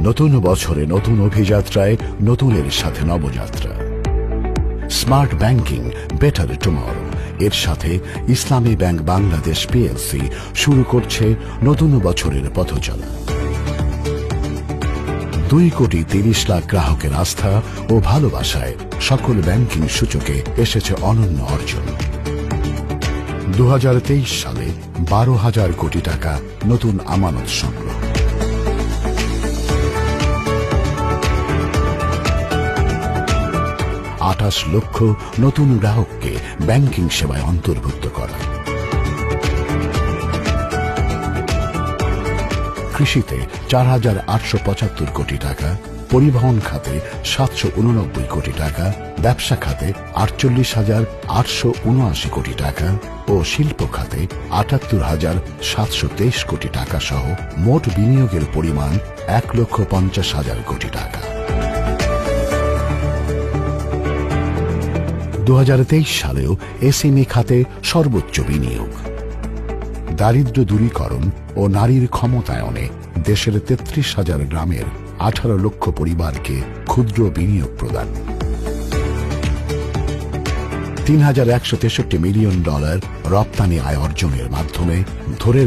নতুন বছরে নতুন অভিযাত্রায় নতুনের সাথে Nabajatra. Smart banking, better tomorrow এর সাথে ইসলামী ব্যাংক বাংলাদেশ পিএলসি শুরু করছে নতুন বছরের পথচলা। 2,30,00,000 গ্রাহকের আস্থা ও ভালোবাসায় সকল ব্যাংকিং সূচকে এসেছে অনন্য অর্জন। 2023 সালে 12,000 কোটি টাকা নতুন আমানত সংগ্রহ। 28 লক্ষ নতুন গ্রাহককে ব্যাংকিং সেবায় অন্তর্ভুক্ত করা। কৃষিতে 4,875 কোটি টাকা, পরিবহন খাতে 789 কোটি টাকা, ব্যবসা খাতে 48,879 কোটি টাকা ও শিল্প খাতে 78,723 কোটি টাকা সহ মোট বিনিয়োগের পরিমাণ 1,50,000 কোটি টাকা। 2023 সালেও এসএমই খাতে সর্বোচ্চ বিনিয়োগ। দারিদ্র্য দূরীকরণ ও নারীর ক্ষমতায়নে দেশের 33,000 গ্রামের 18 লক্ষ পরিবারকে ক্ষুদ্র বিনিয়োগ প্রদান। $3,163 মিলিয়ন রপ্তানি আয় অর্জনের মাধ্যমে ধরে